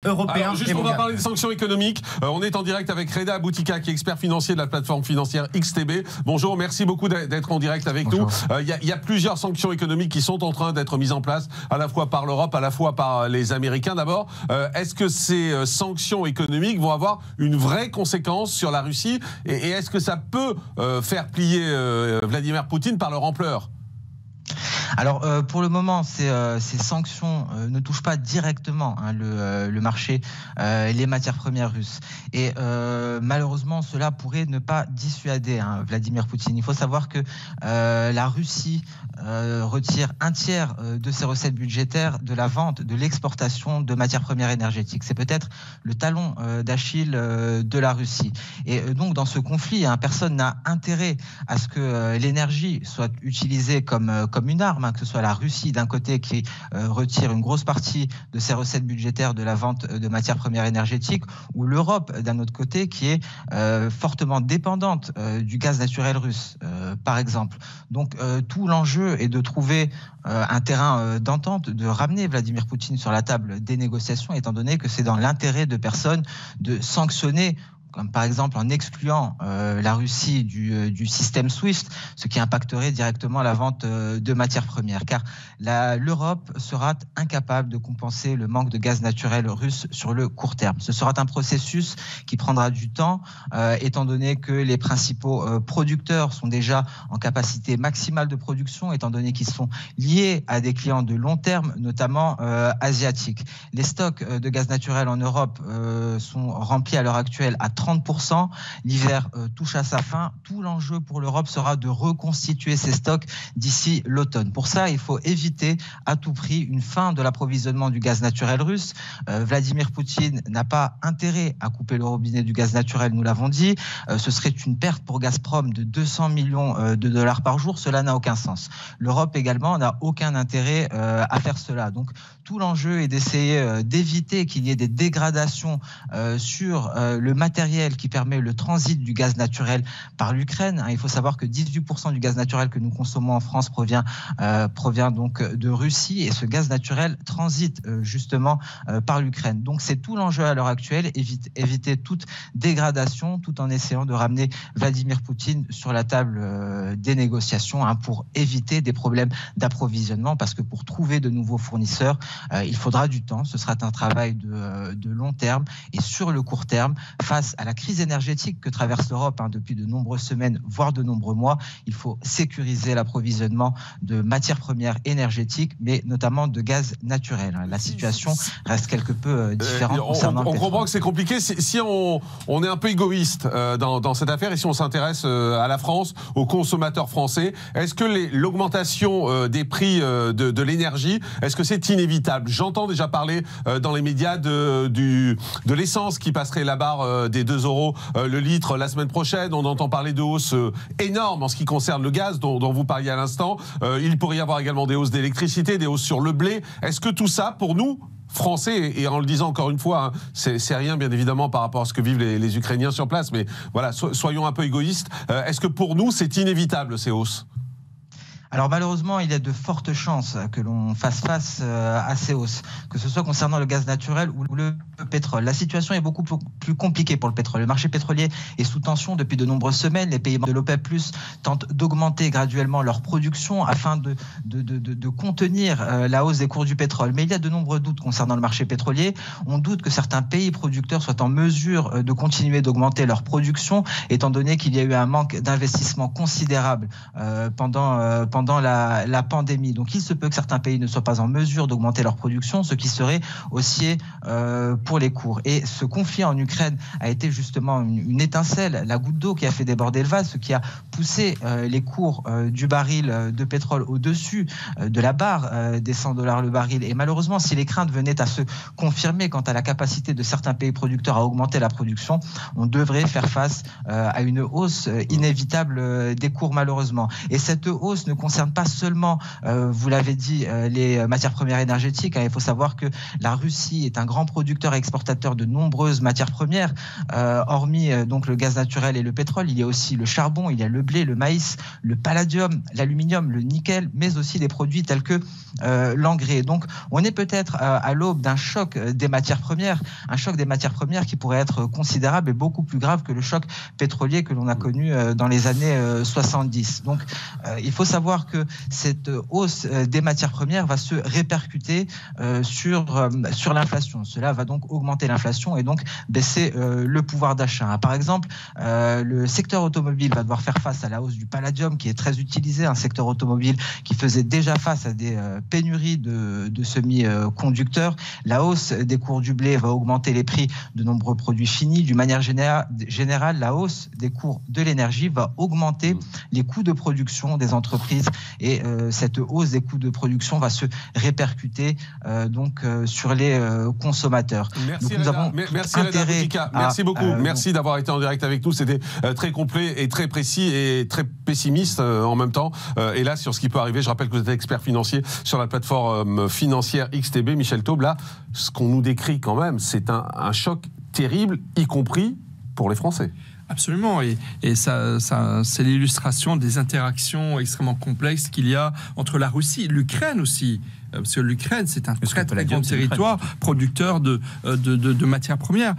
européen. Alors juste, on va parler des sanctions économiques. On est en direct avec Reda Boutika, qui est expert financier de la plateforme financière XTB. Bonjour, merci beaucoup d'être en direct avec nous. Il y a plusieurs sanctions économiques qui sont en train d'être mises en place, à la fois par l'Europe, à la fois par les Américains. D'abord, est-ce que ces sanctions économiques vont avoir une vraie conséquence sur la Russie et est-ce que ça peut faire plier Vladimir Poutine par leur ampleur ? Alors pour le moment, ces sanctions ne touchent pas directement le marché, les matières premières russes. Et malheureusement, cela pourrait ne pas dissuader Vladimir Poutine. Il faut savoir que la Russie retire un tiers de ses recettes budgétaires de la vente, de l'exportation de matières premières énergétiques. C'est peut-être le talon d'Achille de la Russie. Et donc dans ce conflit, personne n'a intérêt à ce que l'énergie soit utilisée comme une arme, que ce soit la Russie d'un côté qui retire une grosse partie de ses recettes budgétaires de la vente de matières premières énergétiques, ou l'Europe d'un autre côté qui est fortement dépendante du gaz naturel russe, par exemple. Donc tout l'enjeu est de trouver un terrain d'entente, de ramener Vladimir Poutine sur la table des négociations, étant donné que c'est dans l'intérêt de personnes de sanctionner, comme par exemple en excluant la Russie du système SWIFT, ce qui impacterait directement la vente de matières premières. Car l'Europe sera incapable de compenser le manque de gaz naturel russe sur le court terme. Ce sera un processus qui prendra du temps, étant donné que les principaux producteurs sont déjà en capacité maximale de production, étant donné qu'ils sont liés à des clients de long terme, notamment asiatiques. Les stocks de gaz naturel en Europe sont remplis à l'heure actuelle à 30%. L'hiver touche à sa fin. Tout l'enjeu pour l'Europe sera de reconstituer ses stocks d'ici l'automne. Pour ça, il faut éviter à tout prix une fin de l'approvisionnement du gaz naturel russe. Vladimir Poutine n'a pas intérêt à couper le robinet du gaz naturel, nous l'avons dit. Ce serait une perte pour Gazprom de 200 millions de dollars par jour. Cela n'a aucun sens. L'Europe également n'a aucun intérêt à faire cela. Donc tout l'enjeu est d'essayer d'éviter qu'il y ait des dégradations sur le matériel qui permet le transit du gaz naturel par l'Ukraine. Il faut savoir que 18% du gaz naturel que nous consommons en France provient donc de Russie, et ce gaz naturel transite justement par l'Ukraine. Donc c'est tout l'enjeu à l'heure actuelle, éviter toute dégradation tout en essayant de ramener Vladimir Poutine sur la table des négociations pour éviter des problèmes d'approvisionnement, parce que pour trouver de nouveaux fournisseurs, il faudra du temps. Ce sera un travail de long terme, et sur le court terme, face à la crise énergétique que traverse l'Europe depuis de nombreuses semaines, voire de nombreux mois, il faut sécuriser l'approvisionnement de matières premières énergétiques, mais notamment de gaz naturel. La situation reste quelque peu différente concernant le pétrole. On comprend que c'est compliqué. Si on est un peu égoïste dans cette affaire, et si on s'intéresse à la France, aux consommateurs français, est-ce que l'augmentation des prix de l'énergie, est-ce que c'est inévitable? J'entends déjà parler dans les médias de l'essence qui passerait la barre des 2 € le litre la semaine prochaine. On entend parler de hausses énormes en ce qui concerne le gaz dont vous parliez à l'instant. Il pourrait y avoir également des hausses d'électricité, des hausses sur le blé. Est-ce que tout ça, pour nous, Français, et en le disant encore une fois, c'est rien bien évidemment par rapport à ce que vivent les Ukrainiens sur place, mais voilà, soyons un peu égoïstes. Est-ce que pour nous, c'est inévitable ces hausses ? Alors malheureusement, il y a de fortes chances que l'on fasse face à ces hausses, que ce soit concernant le gaz naturel ou le pétrole. La situation est beaucoup plus compliquée pour le pétrole. Le marché pétrolier est sous tension depuis de nombreuses semaines. Les pays de l'OPEP+ tentent d'augmenter graduellement leur production afin de contenir la hausse des cours du pétrole. Mais il y a de nombreux doutes concernant le marché pétrolier. On doute que certains pays producteurs soient en mesure de continuer d'augmenter leur production, étant donné qu'il y a eu un manque d'investissement considérable pendant la pandémie. Donc il se peut que certains pays ne soient pas en mesure d'augmenter leur production, ce qui serait haussier pour les cours. Et ce conflit en Ukraine a été justement une étincelle, la goutte d'eau qui a fait déborder le vase, ce qui a poussé les cours du baril de pétrole au-dessus de la barre des 100 $ le baril. Et malheureusement, si les craintes venaient à se confirmer quant à la capacité de certains pays producteurs à augmenter la production, on devrait faire face à une hausse inévitable des cours malheureusement. Et cette hausse ne concerne pas seulement, vous l'avez dit, les matières premières énergétiques. Il faut savoir que la Russie est un grand producteur et exportateur de nombreuses matières premières, hormis donc le gaz naturel et le pétrole. Il y a aussi le charbon, il y a le blé, le maïs, le palladium, l'aluminium, le nickel, mais aussi des produits tels que l'engrais. Donc, on est peut-être à l'aube d'un choc des matières premières, un choc des matières premières qui pourrait être considérable et beaucoup plus grave que le choc pétrolier que l'on a connu dans les années 70. Donc, il faut savoir que cette hausse des matières premières va se répercuter sur l'inflation. Cela va donc augmenter l'inflation et donc baisser le pouvoir d'achat. Par exemple, le secteur automobile va devoir faire face à la hausse du palladium qui est très utilisé, un secteur automobile qui faisait déjà face à des pénuries de semi-conducteurs. La hausse des cours du blé va augmenter les prix de nombreux produits finis. D'une manière générale, la hausse des cours de l'énergie va augmenter les coûts de production des entreprises et cette hausse des coûts de production va se répercuter sur les consommateurs. Merci, donc, nous avons merci beaucoup. Merci d'avoir été en direct avec nous. C'était très complet et très précis et très pessimiste en même temps. Et là, sur ce qui peut arriver, je rappelle que vous êtes expert financier sur la plateforme financière XTB. Michel Taube, là, ce qu'on nous décrit quand même, c'est un choc terrible, y compris pour les Français. Absolument, et ça c'est l'illustration des interactions extrêmement complexes qu'il y a entre la Russie, l'Ukraine aussi, parce que l'Ukraine c'est un très grand territoire producteur de matières premières.